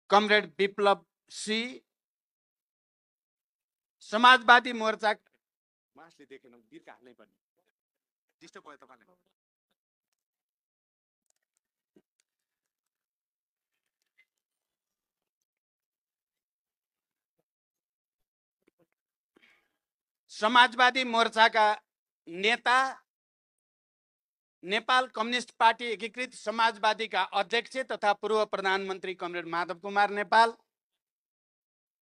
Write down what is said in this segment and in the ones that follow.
Comrade Biplav C, समाजवादी मोर्चा मासले देखेन बिर्का हाल्नै पर्ने डिस्टर्ब भयो तपाईलाई। समाजवादी मोर्चाका नेता, नेपाल कम्युनिस्ट पार्टी एकीकृत समाजवादीका अध्यक्ष तथा पूर्व प्रधानमन्त्री कमरेड माधव कुमार नेपाल,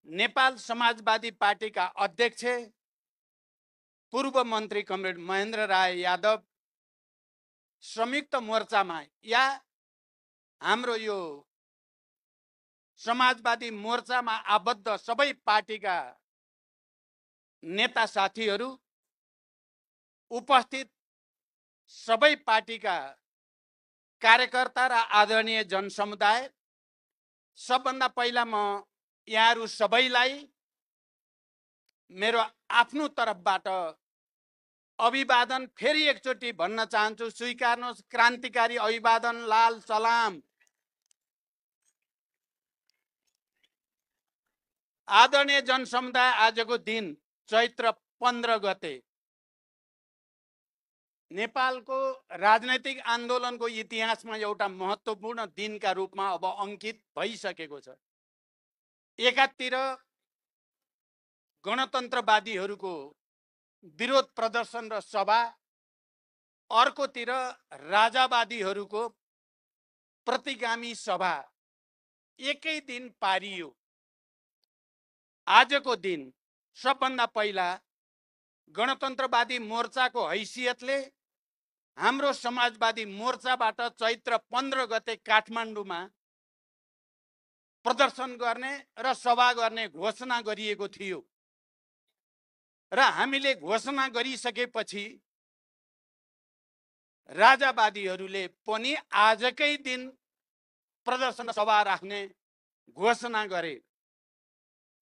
नेपाल समाजवादी पार्टीका अध्यक्ष पूर्व मन्त्री कमरेड महेन्द्र राय यादव, संयुक्त मोर्चामा या हाम्रो यो समाजवादी मोर्चामा आबद्ध सबै पार्टीका नेता साथीहरू, उपस्थित सबै पार्टीका कार्यकर्ता र आदरणीय जनसमुदाय, सबभन्दा पहिला म यहाँहरू सबैलाई मेरो आफ्नो तर्फबाट अभिवादन फेरि एकचोटि भन्न चाहन्छु। स्वीकार्नुहोस्, क्रान्तिकारी अभिवादन, लाल सलाम। आदरणीय जनसमुदाय, आजको दिन चैत्र 15 गते नेपालको राजनैतिक आन्दोलनको इतिहासमा एउटा महत्त्वपूर्ण दिनका रूपमा अब अंकित भइसकेको छ। एकातिर गणतन्त्रवादीहरूको विरोध प्रदर्शन र सभा, अर्कोतिर राजावादीहरूको प्रतिगामी सभा एकै दिन पारियो। आजको दिन सबभन्दा पहिला गणतन्त्रवादी मोर्चाको हैसियतले हाम्रो समाजवादी मोर्चाबाट चैत्र 15 गते काठमाडौँमा प्रदर्शन गर्ने र सभा गर्ने घोषणा गरिएको थियो र हामीले घोषणा गरिसकेपछि राजावादीहरूले पनि आजकै दिन प्रदर्शन सभा राख्ने घोषणा गरे।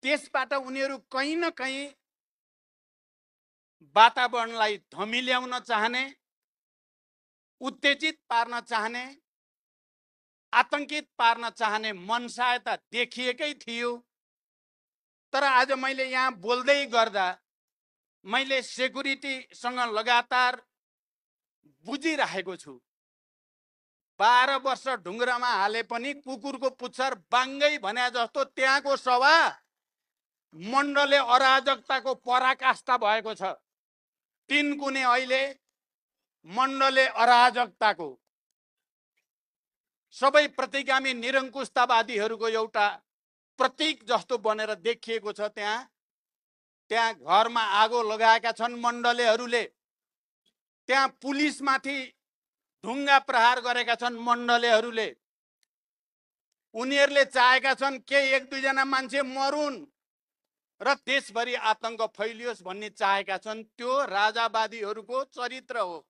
त्यसबाट उनीहरू कहीँ न कहीँ वातावरणलाई धमिल्याउन चाहने, उत्तेजित पार्न चाहने, आतंकित पार्न चाहने मनसायता देखिएकै थियो। तर आज मैले यहाँ बोल्दै गर्दा मैले सेक्युरिटीसँग लगातार बुझिरहेको छु। 12 वर्ष ढुङ्ग्रामा हाले पनि कुकुरको पुच्छर बाङ्गै भने जस्तो त्यहाँको सभा मण्डले अराजकताको पराकाष्ठा भएको छ। तीनकुने अहिले मण्डले अराजकताको, सबै प्रतिगामी निरङ्कुशतावादीहरूको एउटा प्रतीक जस्तो बनेर देखिएको छ। त्यहाँ घरमा आगो लगाएका छन् मण्डलेहरूले, त्यहाँ पुलिसमाथि ढुङ्गा प्रहार गरेका छन् मण्डलेहरूले। उनीहरूले चाहेका छन् के एक दुईजना मान्छे मरुन् र देशभरि आतंक फैलियोस् भन्ने चाहेका छन्। त्यो राजावादीहरूको चरित्र हो।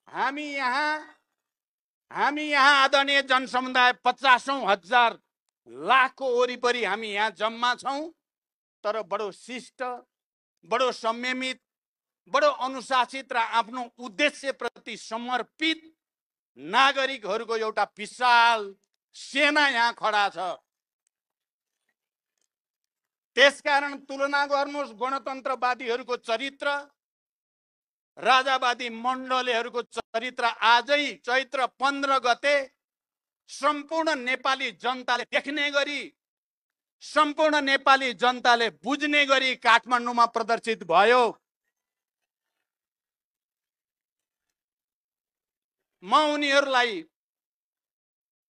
हामी यहाँ आदरणीय जनसमुदाय 50,000 लाखको वरिपरि हामी यहाँ जम्मा छौँ। तर बडो शिष्ट, बडो संयमित, बडो अनुशासित र आफ्नो उद्देश्यप्रति समर्पित नागरिकहरूको एउटा विशाल सेना यहाँ खडा छ। त्यसकारण तुलना गर्नुहोस् गणतन्त्रवादीहरूको चरित्र, राजावादी मण्डलेहरूको चरित्र। आजै चैत्र 15 गते सम्पूर्ण नेपाली जनताले देख्ने गरी, सम्पूर्ण नेपाली जनताले बुझ्ने गरी काठमाडौँमा प्रदर्शित भयो। म उनीहरूलाई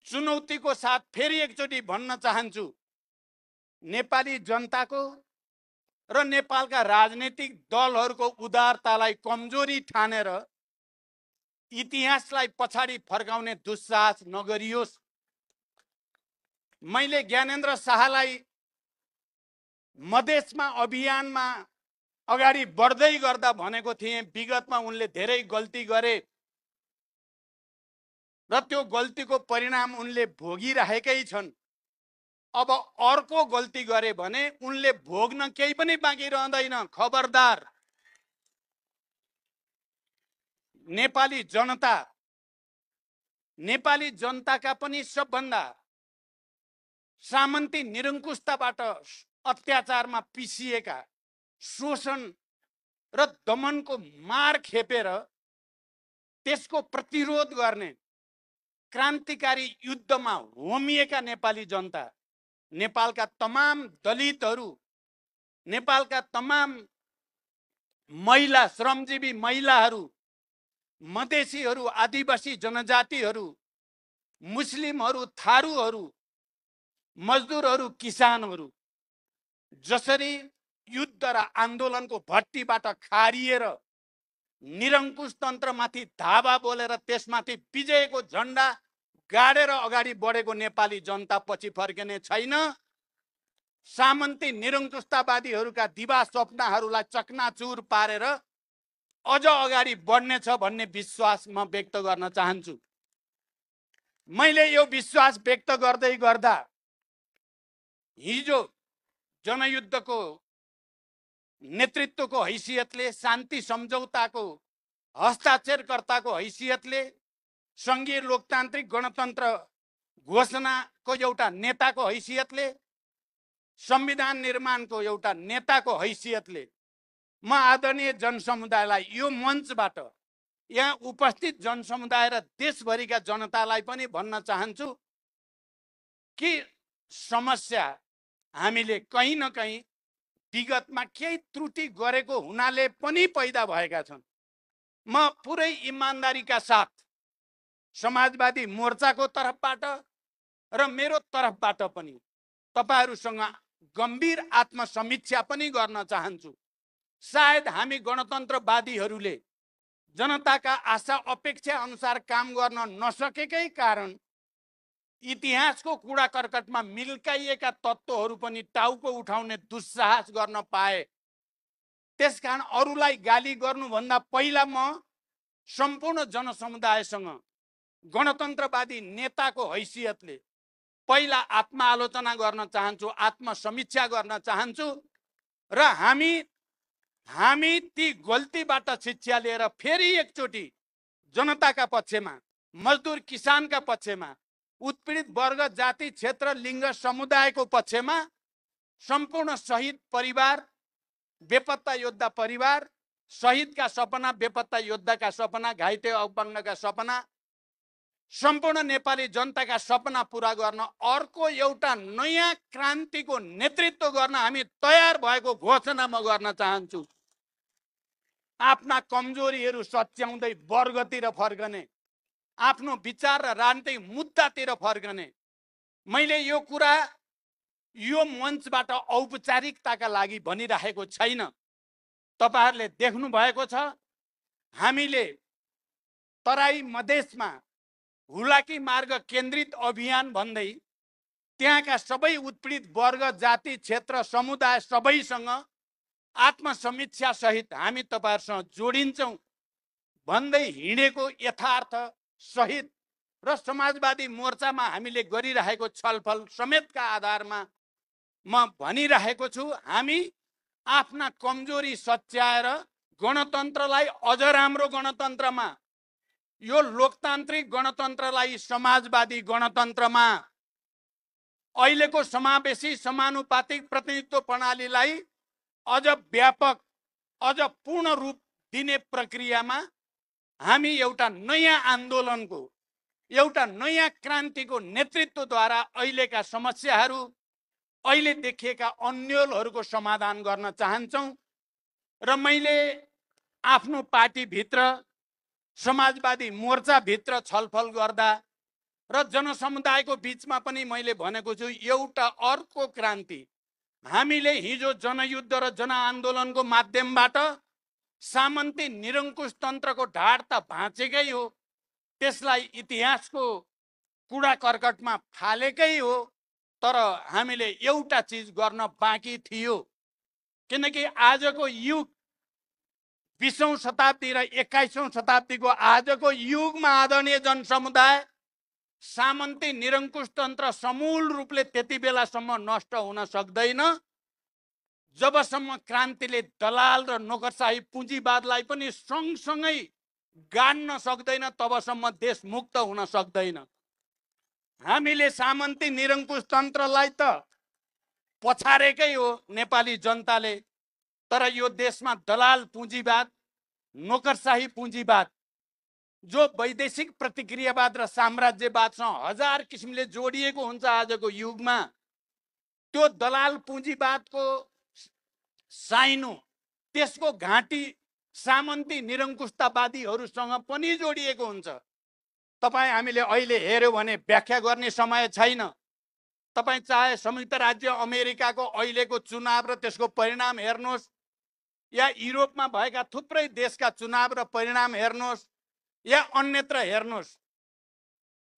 चुनौतीको साथ फेरि एकचोटि भन्न चाहन्छु, नेपाली जनताको र नेपालका राजनीतिक दलहरूको उदारतालाई कमजोरी ठानेर इतिहासलाई पछाडि फर्काउने दुस्साहस नगरियोस्। मैले ज्ञानेन्द्र शाहलाई मधेसमा अभियानमा अगाडि बढ्दै गर्दा भनेको थिएँ, विगतमा उनले धेरै गल्ती गरे र त्यो गल्तीको परिणाम उनले भोगिरहेकै छन्। अब अर्को गल्ती गरे भने उनले भोग्न केही पनि बाँकी रहँदैन। खबरदार, नेपाली जनताका पनि सबभन्दा सामन्ती निरङ्कुशताबाट अत्याचारमा पिसिएका, शोषण र दमनको मार खेपेर त्यसको प्रतिरोध गर्ने क्रान्तिकारी युद्धमा होमिएका नेपाली जनता, नेपालका तमाम दलितहरू, नेपालका तमाम महिला, श्रमजीवी महिलाहरू, मधेसीहरू, आदिवासी जनजातिहरू, मुस्लिमहरू, थारूहरू, मजदुरहरू, किसानहरू जसरी युद्ध र आन्दोलनको भट्टीबाट खारिएर निरङ्कुश तन्त्रमाथि धावा बोलेर त्यसमाथि विजयको झन्डा गाडेर अगाडि बढेको नेपाली जनता पछि फर्किने छैन। सामन्ती निरङ्कुशतावादीहरूका दिवा स्वप्नहरूलाई चकनाचुर पारेर अझ अगाडि बढ्नेछ भन्ने विश्वास म व्यक्त गर्न चाहन्छु। मैले यो विश्वास व्यक्त गर्दै गर्दा हिजो जनयुद्धको नेतृत्वको हैसियतले, शान्ति सम्झौताको हस्ताक्षरकर्ताको हैसियतले, सङ्घीय लोकतान्त्रिक गणतन्त्र घोषणाको एउटा नेताको हैसियतले, संविधान निर्माणको एउटा नेताको हैसियतले म आदरणीय जनसमुदायलाई यो मञ्चबाट, यहाँ उपस्थित जनसमुदाय र देशभरिका जनतालाई पनि भन्न चाहन्छु कि समस्या हामीले कहीँ न कहीँ विगतमा केही त्रुटि गरेको हुनाले पनि पैदा भएका छन्। म पुरै इमानदारीका साथ समाजवादी मोर्चाको तर्फबाट र मेरो तर्फबाट पनि तपाईहरुसँग गम्भीर आत्मसमीक्षा पनि गर्न चाहन्छु। सायद हामी गणतन्त्रवादीहरूले जनताका आशा अपेक्षा अनुसार काम गर्न नसकेकै कारण इतिहासको कूडा कर्कटमा मिल्काइएका तत्त्वहरू पनि टाउको उठाउने दुस्साहस गर्न पाए। त्यसकारण अरूलाई गाली गर्नुभन्दा पहिला म सम्पूर्ण जनसमुदायसँग गणतन्त्रवादी नेताको हैसियतले पहिला आत्मआलोचना गर्न चाहन्छु, आत्मसमीक्षा गर्न चाहन्छु र हामी ती गल्तीबाट शिक्षा लिएर फेरि एकचोटि जनताका पक्षमा, मजदुर किसानका पक्षमा, उत्पीडित वर्ग, जाति, क्षेत्र, लिङ्ग, समुदायको पक्षमा, सम्पूर्ण शहीद परिवार, बेपत्ता योद्धा परिवार, शहीदका सपना, बेपत्ता योद्धाका सपना, घाइते अपङ्गका सपना, सम्पूर्ण नेपाली जनताका सपना पूरा गर्न अर्को एउटा नयाँ क्रान्तिको नेतृत्व गर्न हामी तयार भएको घोषणा म गर्न चाहन्छु। आफ्ना कमजोरीहरू सच्याउँदै वर्गतिर फर्कने, आफ्नो विचार र राजनीतिक मुद्दातिर फर्कने। मैले यो कुरा यो मञ्चबाट औपचारिकताका लागि भनिरहेको छैन। तपाईहरुले देख्नु भएको छ, हामीले तराई मधेसमा हुलाकी मार्ग केन्द्रित अभियान भन्दै त्यहाँका सबै उत्पीडित वर्ग, जाति, क्षेत्र, समुदाय सबैसँग आत्मसमीक्षा सहित हामी तपाईहरुसँग जोडिन्छौं भन्दै हिँडेको यथार्थ सहित र समाजवादी मोर्चामा हामीले गरिरहेको छलफल समेतका आधारमा म भनिरहेको छु, हामी आफ्ना कमजोरी सच्याएर गणतन्त्रलाई अझ राम्रो गणतन्त्रमा, यो लोकतान्त्रिक गणतन्त्रलाई समाजवादी गणतन्त्रमा, अहिलेको समावेशी समानुपातिक प्रतिनिधित्व प्रणालीलाई अझ व्यापक, अझ पूर्ण रूप दिने प्रक्रियामा हामी एउटा नयाँ आन्दोलनको, एउटा नयाँ क्रान्तिको नेतृत्वद्वारा अहिलेका समस्याहरू, अहिले देखिएका अन्योलहरूको समाधान गर्न चाहन्छौं। र मैले आफ्नो पार्टीभित्र, समाजवादी मोर्चाभित्र छलफल गर्दा र जनसमुदायको बीचमा पनि मैले भनेको छु, एउटा अर्को क्रान्ति हामीले हिजो जनयुद्ध र जनआन्दोलनको माध्यमबाट सामन्ती निरङ्कुश तन्त्रको ढाड त भाँचेकै हो, त्यसलाई इतिहासको कूडा कर्कटमा फालेकै हो, तर हामीले एउटा चीज गर्न बाँकी थियो। किनकि आजको युग 20औं शताब्दी र 21औं शताब्दीको आजको युगमा आदरणीय जनसमुदाय, सामन्ती निरङ्कुश तन्त्र समूल रूपले त्यति बेलासम्म नष्ट हुन सक्दैन जबसम्म क्रान्तिले दलाल र नोकरशाही पुँजीवादलाई पनि सँगसँगै गाड्न सक्दैन, तबसम्म देश मुक्त हुन सक्दैन। हामीले सामन्ती निरङ्कुश तन्त्रलाई त पछारेकै हो नेपाली जनताले। तर यो देशमा दलाल पुँजीवाद, नोकरशाही पुँजीवाद, जो वैदेशिक प्रतिक्रियावाद र साम्राज्यवादसँग हजार किसिमले जोडिएको हुन्छ आजको युगमा, त्यो दलाल पुँजीवादको साइनो, त्यसको घाँटी सामन्ती निरङ्कुशतावादीहरूसँग पनि जोडिएको हुन्छ। तपाईँ हामीले अहिले हेर्यो भने व्याख्या गर्ने समय छैन। तपाईँ चाहे संयुक्त राज्य अमेरिकाको अहिलेको चुनाव र त्यसको परिणाम हेर्नुहोस्, या युरोपमा भएका थुप्रै देशका चुनाव र परिणाम हेर्नुहोस्, या अन्यत्र हेर्नुहोस्,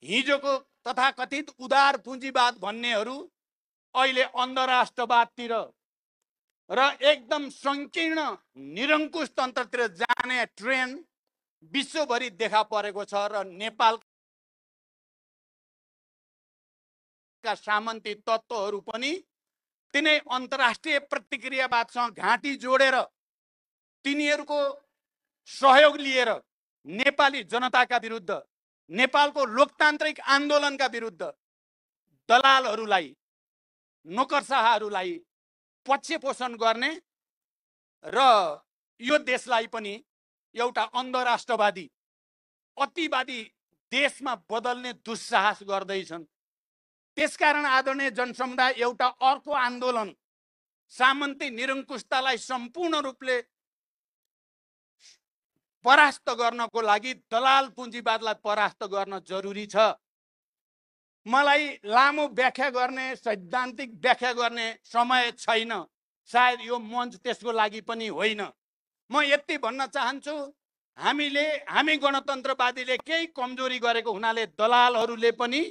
हिजोको तथाकथित उदार पुँजीवाद भन्नेहरू अहिले अन्धराष्ट्रवादतिर र एकदम सङ्कीर्ण निरङ्कुश तन्त्रतिर जाने ट्रेन्ड विश्वभरि देखा परेको छ। र नेपालका सामन्ती तत्त्वहरू पनि तिनै अन्तर्राष्ट्रिय प्रतिक्रियावादसँग घाँटी जोडेर, तिनीहरूको सहयोग लिएर नेपाली जनताका विरुद्ध, नेपालको लोकतान्त्रिक आन्दोलनका विरुद्ध दलालहरूलाई, नोकरशाहहरूलाई पक्षपोषण गर्ने र यो देशलाई पनि एउटा अन्धराष्ट्रवादी, अतिवादी देशमा बदल्ने दुस्साहस गर्दैछन्। त्यसकारण आदरणीय जनसमुदाय, एउटा अर्को आन्दोलन सामन्ती निरङ्कुशतालाई सम्पूर्ण रूपले परास्त गर्नको लागि दलाल पुँजीवादलाई परास्त गर्न जरुरी छ। मलाई लामो व्याख्या गर्ने, सैद्धान्तिक व्याख्या गर्ने समय छैन, सायद यो मञ्च त्यसको लागि पनि होइन। म यति भन्न चाहन्छु, हामी गणतन्त्रवादीले केही कमजोरी गरेको हुनाले दलालहरूले पनि,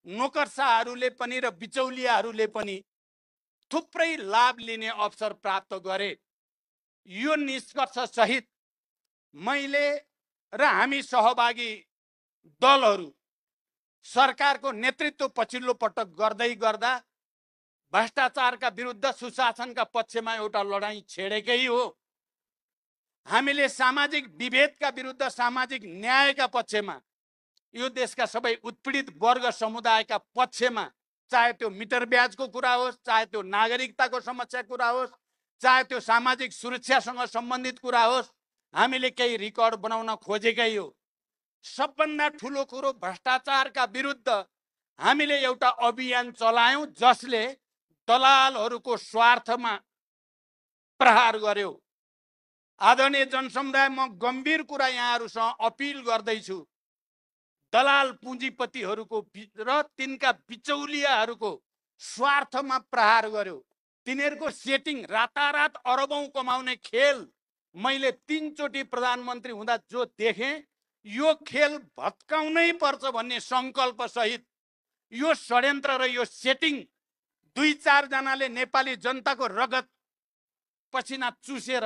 नोकरशाहहरूले पनि र बिचौलियाहरूले पनि थुप्रै लाभ लिने अवसर प्राप्त गरे। यो निष्कर्ष सहित मैले र हामी सहभागी दलहरू सरकारको नेतृत्व पछिल्लो पटक गर्दै गर्दा भ्रष्टाचारका विरुद्ध सुशासनका पक्षमा एउटा लडाईँ छेडेकै हो। हामीले सामाजिक विभेदका विरुद्ध सामाजिक न्यायका पक्षमा, यो देशका सबै उत्पीडित वर्ग समुदायका पक्षमा, चाहे त्यो मिटर ब्याजको कुरा होस्, चाहे त्यो नागरिकताको समस्याको कुरा होस्, चाहे त्यो सामाजिक सुरक्षासँग सम्बन्धित कुरा होस्, हामीले केही रिकर्ड बनाउन खोजेकै हो। सबभन्दा ठुलो कुरो, भ्रष्टाचारका विरुद्ध हामीले एउटा अभियान चलायौं जसले दलालहरूको स्वार्थमा प्रहार गर्यो। आदरणीय जनसमुदाय, म गम्भीर कुरा यहाँहरूसँग अपिल गर्दैछु, दलाल पुँजीपतिहरूको र तिनका बिचौलियाहरूको स्वार्थमा प्रहार गर्यो। तिनीहरूको सेटिङ, रातारात अरबौं कमाउने खेल मैले 3 चोटि प्रधानमन्त्री हुँदा जो देखेँ, यो खेल भत्काउनै पर्छ भन्ने सङ्कल्प सहित यो षड्यन्त्र र यो सेटिङ 2-4 जनाले नेपाली जनताको रगत पसिना चुसेर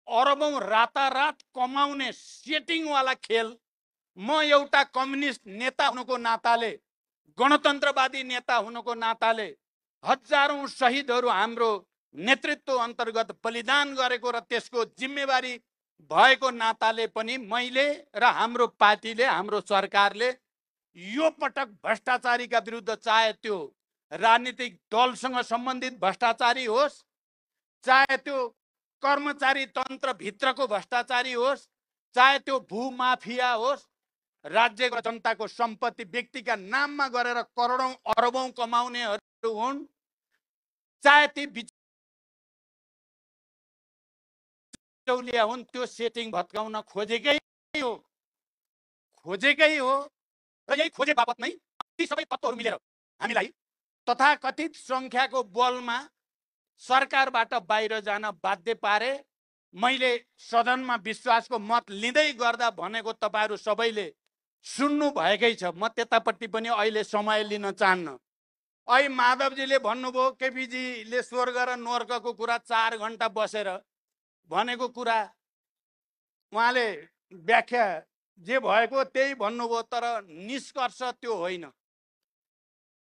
अरबौं रातारात कमाउने सेटिङवाला खेल, म एउटा कम्युनिस्ट नेता हुनुको नाताले, गणतन्त्रवादी नेता हुनुको नाताले, हजारौं शहीदहरू हाम्रो नेतृत्व अन्तर्गत बलिदान गरेको र त्यसको जिम्मेवारी भएको नाताले पनि मैले र हाम्रो पार्टीले, हाम्रो सरकारले यो पटक भ्रष्टाचारीका विरुद्ध, चाहे त्यो राजनीतिक दलसँग सम्बन्धित भ्रष्टाचारी होस्, चाहे त्यो कर्मचारी तन्त्रभित्रको भ्रष्टाचारी होस्, चाहे त्यो भूमाफिया होस्, राज्यको जनताको सम्पत्ति व्यक्तिका नाममा गरेर करोडौं अरबौं कमाउनेहरू हुन्, चाहे ती बिचौलिया हुन्, त्यो सेटिङ भत्काउन खोजेकै हो। र यही खोजे बापत नै ती सबै तत्त्वहरू मिलेर हामीलाई तथाकथित सङ्ख्याको बलमा सरकारबाट बाहिर जान बाध्य पारे। मैले सदनमा विश्वासको मत लिँदै गर्दा भनेको तपाईहरू सबैले सुन्नु भएकै छ। म त्यतापट्टि पनि अहिले समय लिन चाहन्न। अहिले माधवजीले भन्नुभयो, केपीजीले स्वर्ग र नर्कको कुरा 4 घण्टा बसेर भनेको कुरा, उहाँले व्याख्या जे भएको त्यही भन्नुभयो, तर निष्कर्ष त्यो होइन।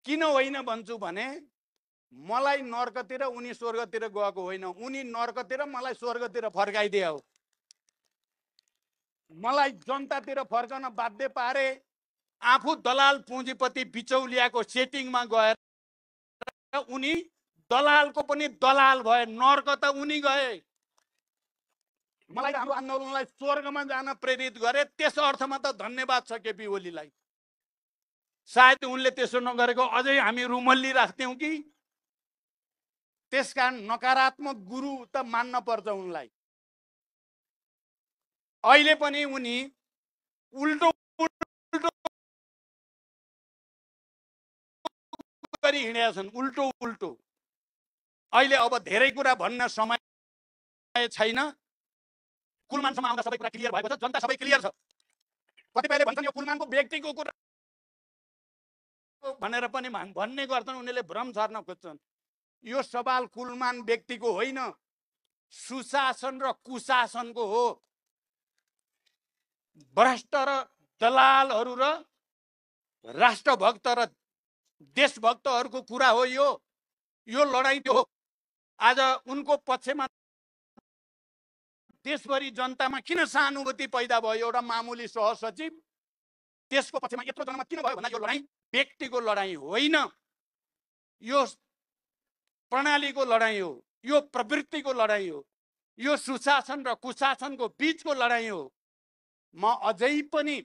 किन होइन भन्छु भने, मलाई नर्कतिर उनी स्वर्गतिर गएको होइन, उनी नर्कतिर मलाई स्वर्गतिर फर्काइदिए हो। मलाई जनतातिर फर्कन बाध्य पारे। आफू दलाल पुँजीपति बिचौलियाको सेटिङमा गएर उनी दलालको पनि दलाल भए, नर्क त उनी गए। मलाई हाम्रो आन्दोलनलाई स्वर्गमा जान प्रेरित गरे, त्यस अर्थमा त धन्यवाद छ केपी ओलीलाई। सायद उनले त्यसो नगरेको अझै हामी रुमल्ली राख्थ्यौँ कि। त्यसकारण नकारात्मक गुरु त मान्न पर्छ उनलाई। अहिले पनि उनी उल्टो उल्टो गरी हिँडेका छन्, उल्टो उल्टो। अहिले अब धेरै कुरा भन्न समय छैन। कुलमानसम्म आउँदा सबै कुरा क्लियर भएको छ, जनता सबै क्लियर छ। कतिपयले भन्छन् यो कुलमानको व्यक्तिको कुरा भनेर पनि भन्ने गर्छन्, उनीहरूले भ्रम छर्न खोज्छन्। यो सवाल कुलमान व्यक्तिको होइन, सुशासन र कुशासनको हो। भ्रष्ट र दलालहरू र राष्ट्रभक्त र देशभक्तहरूको कुरा हो यो लडाईँ त्यो हो। आज उनको पक्षमा देशभरि जनतामा किन सहानुभूति पैदा भयो? एउटा मामुली सहसचिव त्यसको पक्षमा यत्रो जनमत किन भयो भन्दा यो लडाईँ व्यक्तिको लडाईँ होइन, यो प्रणालीको लडाईँ हो, यो प्रवृत्तिको लडाईँ हो, यो सुशासन र कुशासनको बीचको लडाईँ हो। म अझै पनि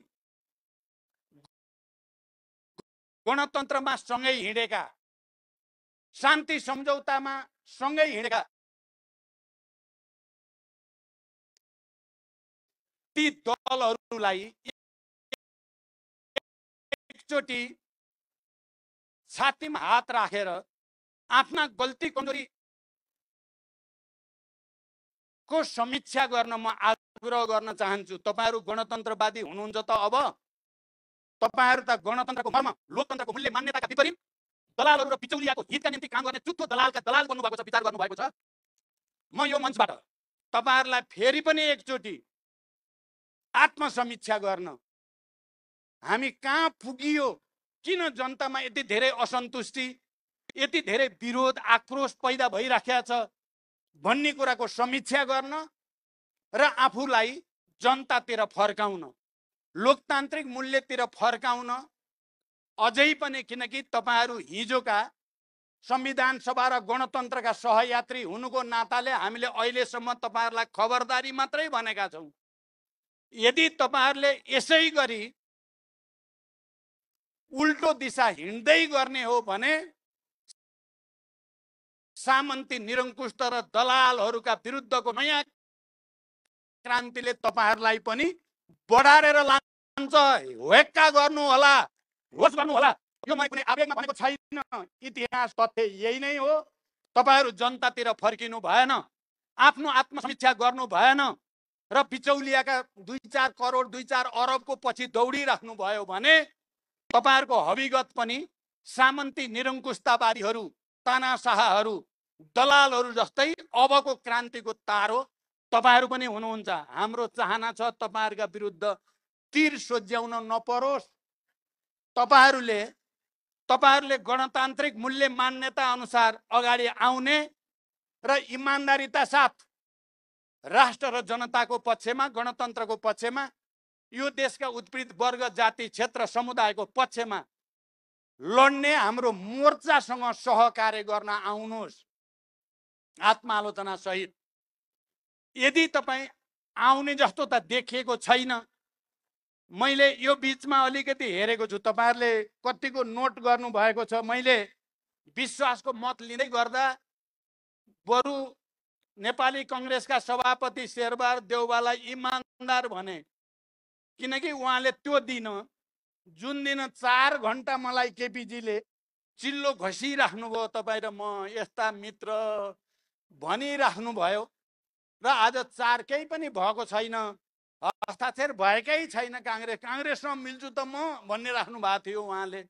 गणतन्त्रमा सँगै हिँडेका, शान्ति सम्झौतामा सँगै हिँडेका ती दलहरूलाई एकचोटि छातीमा हात राखेर आफ्ना गल्ती कमजोरी को समीक्षा गर्न म आग्रह गर्न चाहन्छु। तपाईहरु गणतन्त्रवादी हुनुहुन्छ त अब तपाईहरु त गणतन्त्रको मर्म, लोकतन्त्रको मूल्य मान्यताका विपरीत दलालहरू र बिचौलियाको हितका निम्ति काम गर्ने चुत्थो दलालका दलाल बन्नु भएको छ, विचार गर्नु भएको छ। म यो मञ्चबाट तपाईहरुलाई फेरि पनि एकचोटि आत्मसमीक्षा गर्न, हामी कहाँ पुगियो, किन जनतामा यति धेरै असन्तुष्टि, यति धेरै विरोध आक्रोश पैदा भइराखेको छ भन्ने कुराको समीक्षा गर्न र आफूलाई जनतातिर फर्काउन, लोकतान्त्रिक मूल्यतिर फर्काउन अझै पनि, किनकि तपाईहरु हिजोका संविधान सभा र गणतन्त्रका सहयात्री हुनुको नाताले हामीले अहिलेसम्म तपाईहरुलाई खबरदारी मात्रै भनेका छौं। यदि तपाईहरुले यसै गरी उल्टो दिशा हिँड्दै गर्ने हो भने सामन्ती निरङ्कुश र दलालहरूका विरुद्धको नयाँ क्रान्तिले तपाईहरुलाई पनि बढारेर लान्छ। वेक्का गर्नु होला, होस गर्नु होला। यो मैले कुनै आवेगमा भनेको छैन, इतिहास तथ्य यही नै हो। तपाईहरु जनतातिर फर्किनु भएन, आफ्नो आत्मसमीक्षा गर्नु भएन र बिचौलियाका 2-4 करोड 2-4 अरबको पछि दौडिराख्नु भयो भने तपाईहरुको हविगत पनि सामन्ती निरङ्कुशतावादीहरू, तानाशाहहरू, दलालहरू जस्तै अबको क्रान्तिको तार हो। तपाईहरु पनि हुनुहुन्छ। हाम्रो चाहना छ तपाईहरुका विरुद्ध तीर सोझ्याउन नपरोस्। तपाईहरुले गणतान्त्रिक मूल्य मान्यता अनुसार अगाडि आउने र इमानदारीता साथ राष्ट्र र जनताको पक्षमा, गणतन्त्रको पक्षमा, यो देशका उत्पीडित वर्ग, जाति, क्षेत्र, समुदायको पक्षमा लड्ने हाम्रो मोर्चासँग सहकार्य गर्न आउनुहोस् आत्मालोचना सहित। यदि तपाई आउने जस्तो त देखिएको छैन। मैले यो बीचमा अलिकति हेरेको छु, तपाईहरुले कतिको नोट गर्नु भएको छ। मैले विश्वासको मत लिँदै गर्दा बरु नेपाली कांग्रेसका सभापति शेरबहादुर देउवालाई इमानदार भने, किनकि उहाँले त्यो दिन, जुन दिन 4 घण्टा मलाई केपीजीले चिल्लो घसिराख्नु भयो, तपाई र म यस्ता मित्र भनिराख्नु भयो, र आज 4 केही पनि भएको छैन, हस्ताक्षर भएकै छैन, कांग्रेससँग मिल्छु त म भन्ने राख्नु भएको थियो। उहाँले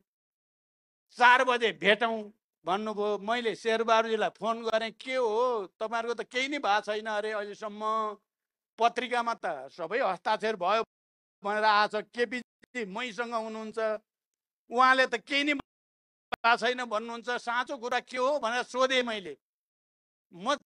4 बजे भेटौं भन्नुभयो। मैले शेरबहादुरजीलाई फोन गरेँ, के हो तपाईहरुको त केही नै भएको छैन अरे अहिलेसम्म, पत्रिकामा त सबै हस्ताक्षर भयो भनेर आछ, केपीजी मैसँग हुनुहुन्छ, उहाँले त केही नै भएको छैन भन्नुहुन्छ, साँचो कुरा के हो भनेर सोधेँ मैले। म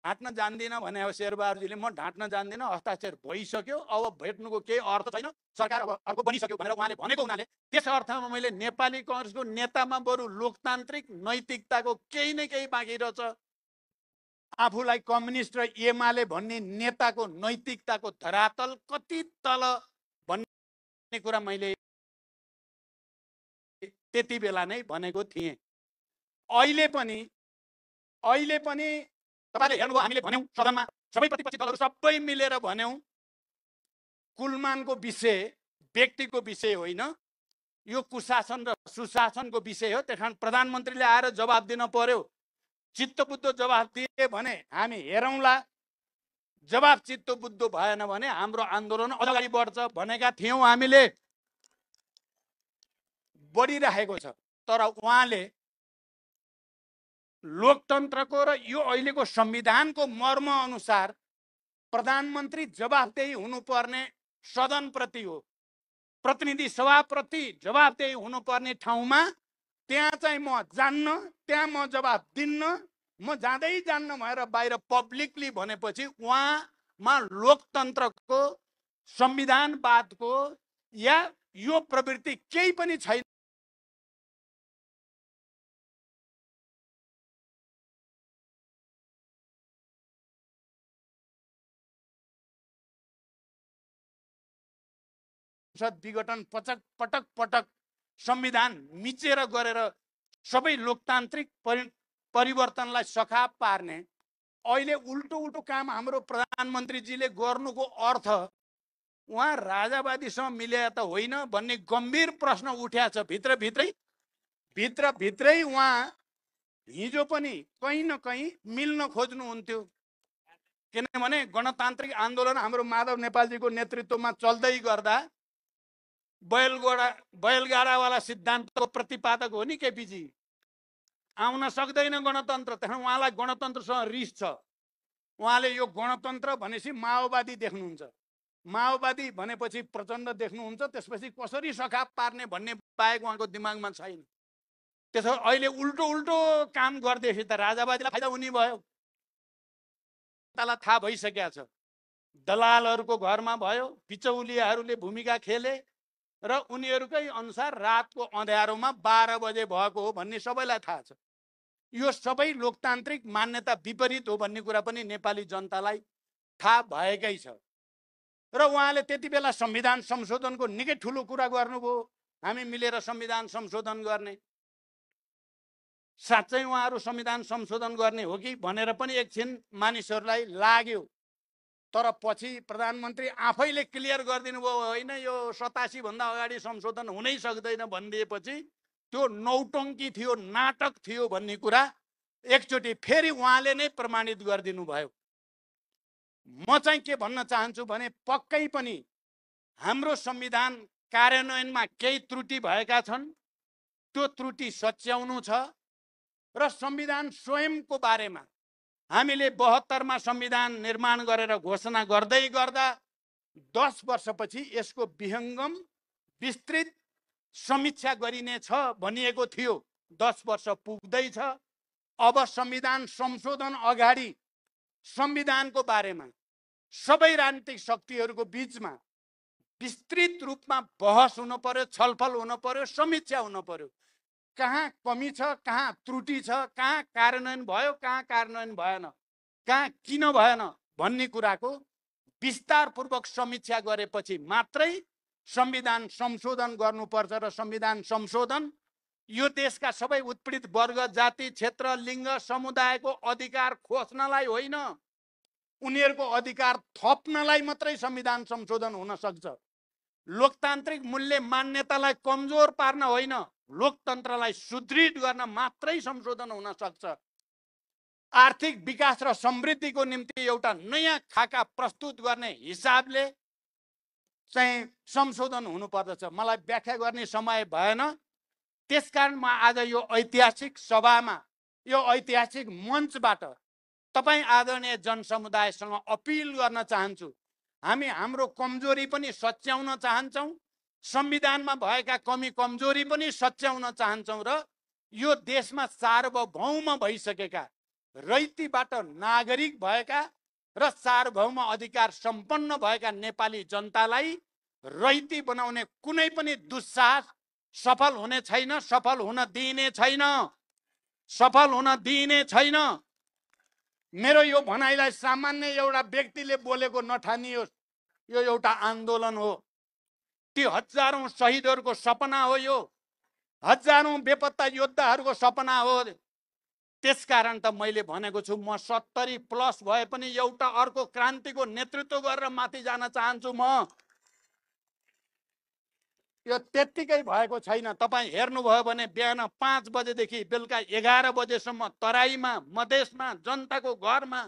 ढाँट्न जान्दिनँ भने अब शेरबहादुरजीले म ढाँट्न जान्दिनँ, हस्ताक्षर भइसक्यो, अब भेट्नुको केही अर्थ छैन, सरकार अब अर्को बनिसक्यो भनेर उहाँले भनेको हुनाले त्यस अर्थमा मैले नेपाली कांग्रेसको नेतामा बरु लोकतान्त्रिक नैतिकताको केही न केही बाँकी रहेछ। आफूलाई कम्युनिस्ट र एमाले भन्ने नेताको नैतिकताको धरातल कति तल भन्ने कुरा मैले त्यति बेला नै भनेको थिएँ। अहिले पनि तपाईले हेर्नुभयो, हामीले भन्यौं सदनमा, सबै प्रतिपक्षी दलहरू सबै मिलेर भन्यौं, कुलमानको विषय व्यक्तिको विषय होइन, यो कुशासन र सुशासनको विषय हो। त्यसकारण प्रधानमन्त्रीले आएर जवाब दिन पर्यो। चित्तबुद्ध जवाब दिए भने हामी हेरौँला, जवाब चित्तबुद्ध भएन भने हाम्रो आन्दोलन अगाडि बढ्छ भनेका थियौं। हामीले बढिरहेको छ, तर उहाँले लोकतन्त्रको र यो अहिलेको संविधानको मर्म अनुसार प्रधानमन्त्री जवाफदेही हुनुपर्ने सदनप्रति हो, प्रतिनिधि सभाप्रति जवाफदेही हुनुपर्ने ठाउँमा त्यहाँ चाहिँ म जान्न, त्यहाँ म जवाफ दिन्न, म जाँदै जान्न भनेर बाहिर पब्लिकली भनेपछि उहाँमा लोकतन्त्रको, संविधानवादको या यो प्रवृत्ति केही पनि छैन। विघटन पटक पटक संविधान मिचेर गरेर सबै लोकतान्त्रिक परिवर्तनलाई सखाप पार्ने, अहिले उल्टो उल्टो काम हाम्रो प्रधानमन्त्रीजीले गर्नुको अर्थ उहाँ राजावादीसँग मिले त होइन भन्ने गम्भीर प्रश्न उठ्या छ। भित्रभित्रै उहाँ हिजो पनि कहीँ न कहीँ मिल्न खोज्नुहुन्थ्यो, किनभने गणतान्त्रिक आन्दोलन हाम्रो माधव नेपालजीको नेतृत्वमा चल्दै गर्दा बैलगाडावाला सिद्धान्तको प्रतिपादक हो नि केपीजी। आउन सक्दैन गणतन्त्र, त्यहाँ उहाँलाई गणतन्त्रसँग रिस छ। उहाँले यो गणतन्त्र भनेपछि माओवादी देख्नुहुन्छ, माओवादी भनेपछि प्रचण्ड देख्नुहुन्छ, त्यसपछि कसरी सखाप पार्ने भन्ने बाहेक उहाँको दिमागमा छैन। त्यसो अहिले उल्टो उल्टो काम गर्दैछ त राजावादीलाई फाइदा हुने भयो। थाहा भइसकेको छ, दलालहरूको घरमा भयो, बिचौलियाहरूले भूमिका खेले र उनीहरूकै अनुसार रातको अँध्यारोमा 12 बजे भएको हो भन्ने सबैलाई थाहा छ। यो सबै लोकतान्त्रिक मान्यता विपरीत हो भन्ने कुरा पनि नेपाली जनतालाई थाहा भएकै छ। र उहाँले त्यति बेला संविधान संशोधनको निकै ठुलो कुरा गर्नुभयो, हामी मिलेर संविधान संशोधन गर्ने। साँच्चै उहाँहरू संविधान संशोधन गर्ने हो कि भनेर पनि एकछिन मानिसहरूलाई लाग्यो, तर पछि प्रधानमन्त्री आफैले क्लियर गरिदिनु भयो, होइन यो 87 भन्दा अगाडि संशोधन हुनै सक्दैन भनिदिएपछि त्यो नौटङ्की थियो, नाटक थियो भन्ने कुरा एकचोटि फेरि उहाँले नै प्रमाणित गरिदिनु भयो। म चाहिँ के भन्न चाहन्छु भने पक्कै पनि हाम्रो संविधान कार्यान्वयनमा केही त्रुटि भएका छन्, त्यो त्रुटि सच्याउनु छ। र संविधान स्वयंको बारेमा हामीले 72 मा संविधान निर्माण गरेर घोषणा गर्दै गर्दा 10 वर्षपछि यसको विहङ्गम विस्तृत समीक्षा गरिनेछ भनिएको थियो। 10 वर्ष पुग्दैछ। अब संविधान संशोधन अगाडि संविधानको बारेमा सबै राजनीतिक शक्तिहरूको बीचमा विस्तृत रूपमा बहस हुन पर्यो, छलफल हुन पर्यो, समीक्षा हुन पर्यो। कहाँ कमी छ, कहाँ त्रुटि छ, कहाँ कार्यान्वयन भयो, कहाँ कार्यान्वयन भएन, कहाँ किन भएन भन्ने कुराको विस्तारपूर्वक समीक्षा गरेपछि मात्रै संविधान संशोधन गर्नुपर्छ। र संविधान संशोधन यो देशका सबै उत्पीडित वर्ग, जाति, क्षेत्र, लिङ्ग, समुदायको अधिकार खोज्नलाई होइन, उनीहरूको अधिकार थप्नलाई मात्रै संविधान संशोधन हुन सक्छ। लोकतान्त्रिक मूल्य मान्यतालाई कमजोर पार्न होइन, लोकतन्त्रलाई सुदृढ गर्न मात्रै संशोधन हुन सक्छ। आर्थिक विकास र समृद्धिको निम्ति एउटा नयाँ खाका प्रस्तुत गर्ने हिसाबले चाहिँ संशोधन हुनुपर्दछ। मलाई व्याख्या गर्ने समय भएन, त्यसकारण म आज यो ऐतिहासिक सभामा, यो ऐतिहासिक मञ्चबाट तपाईँ आदरणीय जनसमुदायसँग अपिल गर्न चाहन्छु। हामी हाम्रो कमजोरी पनि सच्याउन चाहन्छौँ, संविधानमा भएका कमी कमजोरी पनि सच्याउन चाहन्छौँ र यो देशमा सार्वभौम भइसकेका रैतीबाट नागरिक भएका र सार्वभौम अधिकार सम्पन्न भएका नेपाली जनतालाई रैती बनाउने कुनै पनि दुस्साहस सफल हुने छैन, सफल हुन दिइने छैन, सफल हुन दिइने छैन। मेरो यो भनाइलाई सामान्य एउटा व्यक्तिले बोलेको नठानियोस्। यो एउटा आन्दोलन हो। ती हजारौं शहीदहरूको सपना हो। यो हजारौं बेपत्ता योद्धाहरूको सपना हो। त्यसकारण त मैले भनेको छु, म 70 प्लस भए पनि एउटा अर्को क्रान्तिको नेतृत्व गरेर माथि जान चाहन्छु। म यो त्यत्तिकै भएको छैन। तपाईँ हेर्नुभयो भने बिहान 5 बजेदेखि बेलुका 11 बजेसम्म तराईमा, मधेसमा, जनताको घरमा,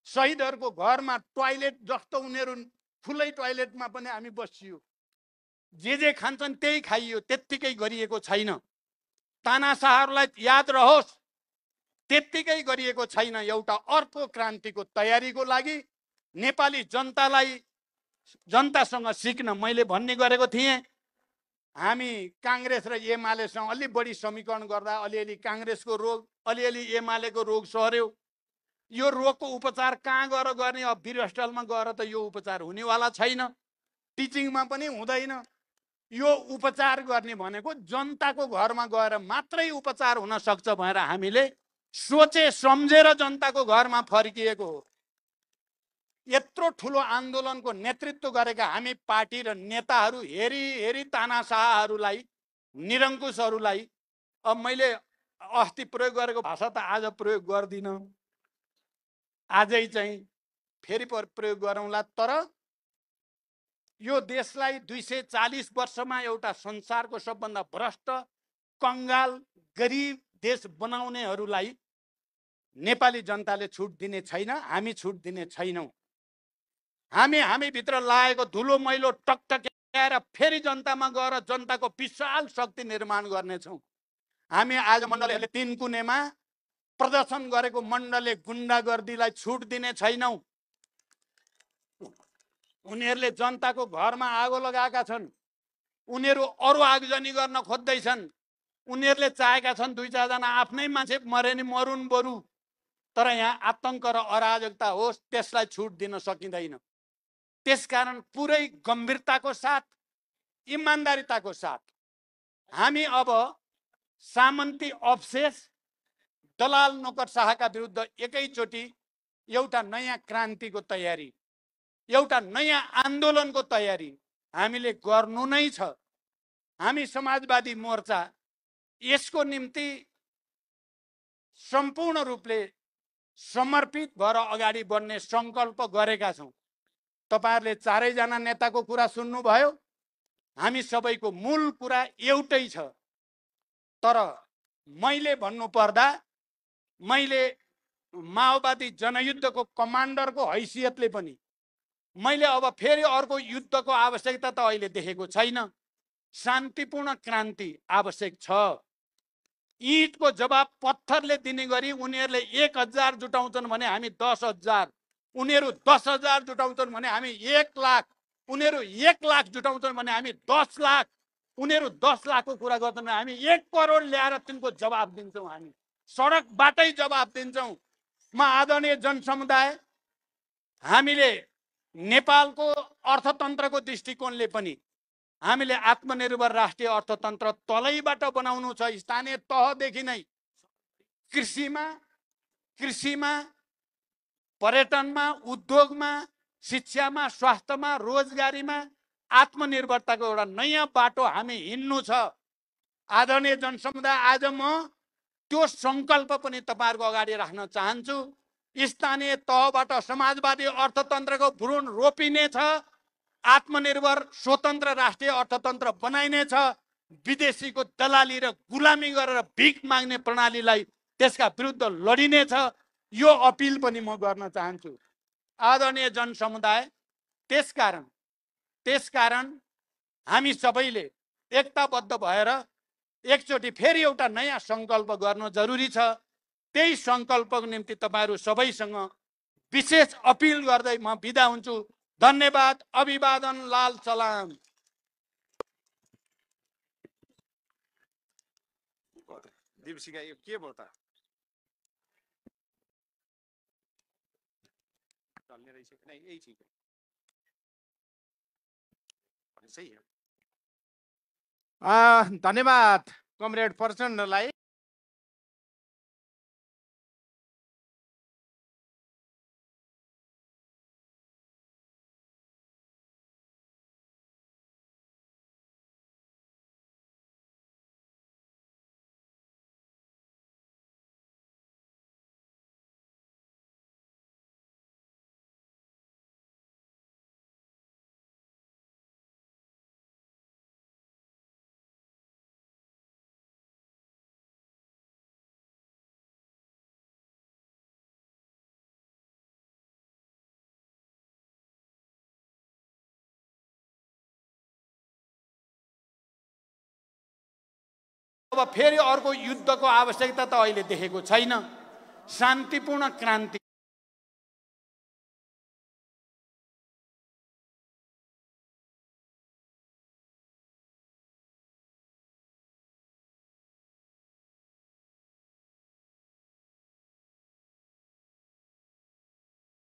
शहीदहरूको घरमा टोयलेट जस्तो उनीहरू ठुलै टोयलेटमा पनि हामी बसियो। जे खान्छन् त्यही खाइयो। त्यत्तिकै गरिएको छैन। तानाशाहहरूलाई याद रहोस्, त्यत्तिकै गरिएको छैन। एउटा अर्को क्रान्तिको तयारीको लागि नेपाली जनतासँग सिक्न मैले भन्ने गरेको थिएँ। हामी काङ्ग्रेस र एमालेसँग अलि बढी समीकरण गर्दा अलिअलि काङ्ग्रेसको रोग, अलिअलि एमालेको रोग सर्यो। यो रोगको उपचार कहाँ गएर गर्ने? अब वीरहस्पतालमा गएर त यो उपचार हुनेवाला छैन, टिचिङमा पनि हुँदैन। यो उपचार गर्ने भनेको जनताको घरमा गएर मात्रै उपचार हुन सक्छ भनेर हामीले सोचे सम्झेर जनताको घरमा फर्किएको हो। यत्रो ठुलो आन्दोलनको नेतृत्व गरेका हामी पार्टी र नेताहरू हेरी तानाशाहहरूलाई, निरङ्कुशहरूलाई, अब मैले अस्ति प्रयोग गरेको भाषा त आज प्रयोग गर्दिनँ, आजै चाहिँ फेरि प्रयोग गरौँला। तर यो देशलाई 240 वर्षमा एउटा संसारको सबभन्दा भ्रष्ट, कङ्गाल, गरिब देश बनाउनेहरूलाई नेपाली जनताले छुट दिने छैन। हामी छुट दिने छैनौँ। हामी भित्र लागेको धुलो मैलो टकटक्याएर फेरि जनतामा गएर जनताको विशाल शक्ति निर्माण गर्नेछौँ। हामी आज मण्डलीहरूले 3 कुनेमा प्रदर्शन गरेको मण्डलले गुण्डागर्दीलाई छुट दिने छैनौँ। उनीहरूले जनताको घरमा आगो लगाएका छन्। उनीहरू अरू आगजनी गर्न खोज्दैछन्। उनीहरूले चाहेका छन् 2-4 जना आफ्नै मान्छे मरे नि मरुन् बरु, तर यहाँ आतंक र अराजकता होस्, त्यसलाई छुट दिन सकिँदैन। त्यसकारण पुरै गम्भीरताको साथ, इमान्दारिताको साथ हामी अब सामन्ती अवशेष, दलाल नोकरशाहका विरुद्ध एकैचोटि एउटा नयाँ क्रान्तिको तयारी, एउटा नयाँ आन्दोलनको तयारी हामीले गर्नु नै छ। हामी समाजवादी मोर्चा यसको निम्ति सम्पूर्ण रूपले समर्पित भएर अगाडि बढ्ने सङ्कल्प गरेका छौँ। तपाईहरुले चारैजना नेताको कुरा सुन्नुभयो। हामी सबैको मूल कुरा एउटै छ। तर मैले भन्नु पर्दा, मैले माओवादी जनयुद्धको कमान्डरको हैसियतले पनि मैले अब फेरि अर्को युद्धको आवश्यकता त अहिले देखेको छैन। शान्तिपूर्ण क्रान्ति आवश्यक छ। ईँटको जवाब पत्थरले दिने गरी उनीहरूले 1000 जुटाउँछन् भने हामी 10,000, उनीहरू 10,000 जुटाउँछन् भने हामी 1 लाख, उनीहरू 1 लाख जुटाउँछन् भने हामी 10 लाख, उनीहरू 10 लाखको कुरा गर्छन् भने हामी 1 करोड ल्याएर तिनको जवाब दिन्छौँ। हामी सडकबाटै जवाब दिन्छौँ। म आदरणीय जनसमुदाय, हामीले नेपालको अर्थतन्त्रको दृष्टिकोणले पनि हामीले आत्मनिर्भर राष्ट्रिय अर्थतन्त्र तलैबाट बनाउनु छ। स्थानीय तहदेखि नै कृषिमा, पर्यटनमा, उद्योगमा, शिक्षामा, स्वास्थ्यमा, रोजगारीमा आत्मनिर्भरताको एउटा नयाँ बाटो हामी हिँड्नु छ। आदरणीय जनसमुदाय, आज म त्यो सङ्कल्प पनि तपाईहरुको अगाडि राख्न चाहन्छु। स्थानीय तहबाट समाजवादी अर्थतन्त्रको भ्रूण रोपिनेछ। आत्मनिर्भर स्वतन्त्र राष्ट्रिय अर्थतन्त्र बनाइनेछ। विदेशीको दलाली र गुलामी गरेर भिख माग्ने प्रणालीलाई त्यसका विरुद्ध लडिनेछ। यो अपिल पनि म गर्न चाहन्छु। आदरणीय जनसमुदाय, त्यसकारण हामी सबैले एकताबद्ध भएर एकचोटि फेरि एउटा नयाँ सङ्कल्प गर्नु जरुरी छ। त्यही सङ्कल्पको निम्ति तपाईहरु सबैसँग विशेष अपिल गर्दै म बिदा हुन्छु। धन्यवाद। अभिवादन। लाल सलाम। दिवसिका यो के भयो त? हाल्ने रहेछ कि नै यही ठिक हो सही हो। धन्यवाद कमरेड प्रचण्डलाई। अब फेरि अर्को युद्धको आवश्यकता त अहिले देखेको छैन। शान्तिपूर्ण क्रान्ति